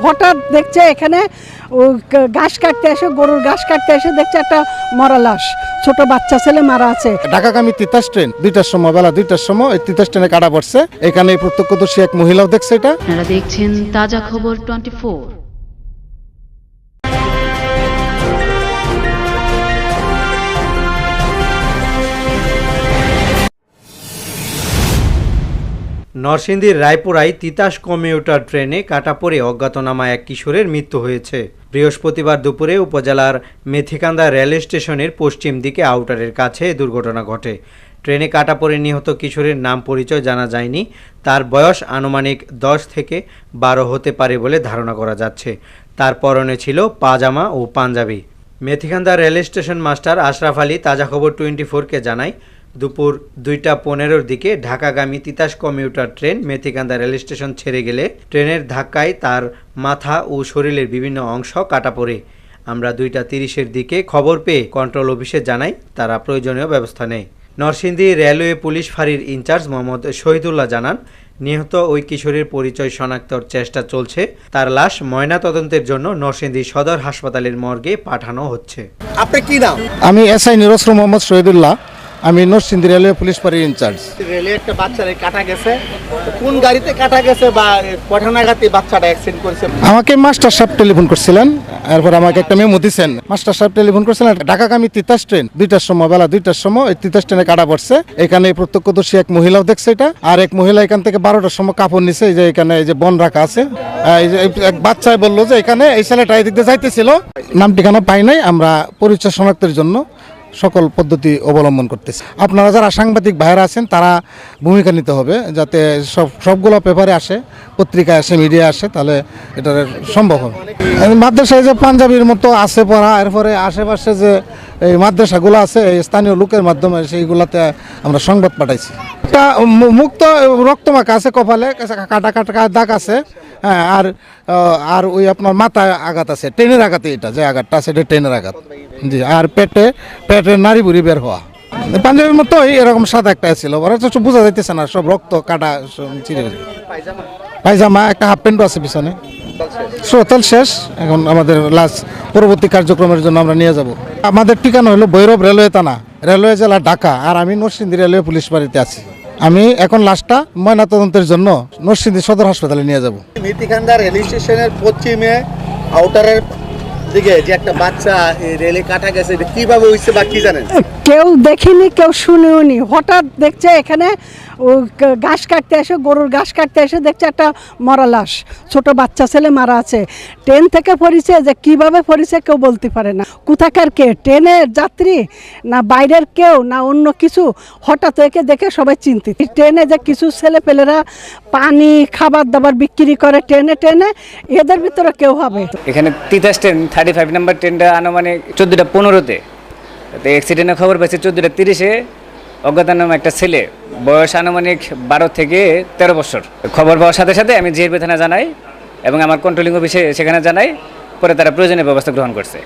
হঠাৎ দেখছে এখানে ঘাস কাটতে এসে, গরুর ঘাস কাটতে এসে দেখছে একটা মরা লাশ, ছোট বাচ্চা ছেলে মারা আছে। ঢাকাগামী তিতাস ট্রেন 2টার সময়, বেলা 2টার সময় এই তিতাস ট্রেনে কাটা পড়ছে। এখানে প্রত্যক্ষদর্শী এক মহিলাও দেখছে এটা। আপনারা দেখছেন তাজা খবর 24। নরসিংদীর রায়পুরায় তিতাস কমিউটার ট্রেনে কাটা পড়ে অজ্ঞাতনামা এক কিশোরের মৃত্যু হয়েছে। বৃহস্পতিবার দুপুরে উপজেলার মেথিকান্দা রেল স্টেশনের পশ্চিম দিকে আউটারের কাছে দুর্ঘটনা ঘটে। ট্রেনে কাটা পড়ে নিহত কিশোরের নাম পরিচয় জানা যায়নি। তার বয়স আনুমানিক 10 থেকে 12 হতে পারে বলে ধারণা করা যাচ্ছে। তার পরনে ছিল পাজামা ও পাঞ্জাবি। Methikanda rail station master Ashraf Ali তাজা খবর 24-কে জানায়, দুপুর 2:15-র দিকে ঢাকাগামী Titas commuter train Methikanda rail station ছেড়ে গেলে ট্রেনের ধাক্কায় তার মাথা ও শরীরের বিভিন্ন অংশ কাটা পড়ে। আমরা 2:30-এর দিকে খবর পেয়ে কন্ট্রোল অফিসে জানাই, তারা প্রয়োজনীয় ব্যবস্থা নেয়। নরসিংদী রেলওয়ে পুলিশ ফাঁড়ির ইনচার্জ মোহাম্মদ শহীদুল্লাহ জানান, নিহত ওই কিশোরের পরিচয় শনাক্তর চেষ্টা চলছে। তার লাশ ময়নাতদন্তের জন্য নরসিংদী সদর হাসপাতালের মর্গে পাঠানো হচ্ছে। আপনি কি নাম? আমি এসআই নিরস্ত্র মোহাম্মদ শহীদুল্লাহ। আমি নরসিংদী রেলওয়ে পুলিশ ফাঁড়ির ইনচার্জ। রেলে একটা বাচ্চারে কাটা গেছে, কোন গাড়িতে কাটা গেছে বা পঠানাঘাতে বাচ্চাটা অ্যাক্সিডেন্ট করেছে? আমাকে মাস্টার সাহেব টেলিফোন করছিলেন, এরপর আমাকে একটা মেমো দিয়েছেন। মাস্টার সাহেব টেলিফোন করছিলেন, ঢাকাগামী তিতাস ট্রেন 2টার সময়, বেলা 2টার সময় এই তিতাস ট্রেনে কাটা পড়ছে। এখানে প্রত্যক্ষদর্শী এক মহিলাও দেখছে এটা। আর এক মহিলা এখান থেকে 12টার সময় কাপড় নিছে, এই যে এখানে এই যে বন রাখা আছে। এক বাচ্চায় বললো যে এখানে এই ছেলেটা এই দিক দিয়ে যাইতেছিল। নাম ঠিকানা পাই নাই। আমরা পরিচয় শনাক্তের জন্য সকল পদ্ধতি অবলম্বন করতেছে। আপনারা যারা সাংবাদিক ভাইরা আছেন তারা ভূমিকা নিতে হবে, যাতে সবগুলো পেপারে আসে, পত্রিকায় আসে, মিডিয়া আসে, তাহলে এটা সম্ভব হবে। মাদ্রাসায় যে পাঞ্জাবির মতো আছে পড়া, এরপরে আশেপাশে যে এই মাদ্রাসাগুলো আছে এই স্থানীয় লোকের মাধ্যমে সেইগুলাতে আমরা সংবাদ পাঠাইছি। একটা মুক্ত রক্তমাখা আছে, কপালে কাটা কাটা দাগ আছে। হ্যাঁ, আর ওই আপনার মাথায় আঘাত আছে, ট্রেনের আঘাতে, এটা যে আঘাতটা আছে এটা ট্রেনের আঘাত। জি, আর পেটের নাড়ি বুড়ি বের হওয়া। পাঞ্জাবির মতো এরকম সাদা একটা ছিল, বোঝা যাইতেছে না, সব রক্ত কাটা চিরে। পায়জামা, একটা হাফ প্যান্টও আছে পিছনে। শ্রোতাল শেষ। এখন আমাদের লাস্ট পরবর্তী কার্যক্রমের জন্য আমরা নিয়ে যাব। আমাদের ঠিকানা হলো ভৈরব রেলওয়ে থানা, রেলওয়ে জেলা ঢাকা। আর আমি নরসিংদী রেলওয়ে পুলিশ ফাঁড়িতে আছি। আমি এখন লাশটা ময়নাতদন্তের জন্য নরসিংদী সদর হাসপাতালে নিয়ে যাব। মেথিকান্দা রেল স্টেশনের পশ্চিমে আউটারের দিকে যে একটা বাচ্চা রেলে কাটা গেছে, এটা কিভাবে হয়েছে বা কি জানেন? কেউ দেখেনি, কেউ শুনেওনি। হঠাৎ দেখছে এখানে ঘাস কাটতে এসে, গরুর ঘাস কাটতে এসে দেখছে একটা মরা লাশ, ছোট বাচ্চা ছেলে মারা আছে। ট্রেন থেকে পড়েছে, যে কিভাবে পড়েছে কেউ বলতে পারে না। কোথাকার কে, ট্রেনের যাত্রী না বাইরের কেউ না অন্য কিছু, হঠাৎ একে দেখে সবাই চিন্তিত। ট্রেনে যে কিছু ছেলে পেলেরা পানি খাবার দাবার বিক্রি করে ট্রেনে এদের ভিতরে কেউ হবে। এখানে তিতাস ট্রেন 35 নম্বর ট্রেনটা আনুমানিক 14:15-তে অ্যাক্সিডেন্টের খবর পাইছে। 14:30-এ অজ্ঞাতনামা একটা ছেলে, বয়স আনুমানিক 12 থেকে 13 বছর। খবর পাওয়ার সাথে সাথে আমি জিআরপি থানা জানাই এবং আমার কন্ট্রোলিং অফিসে সেখানে জানাই। পরে তারা প্রয়োজনীয় ব্যবস্থা গ্রহণ করছে।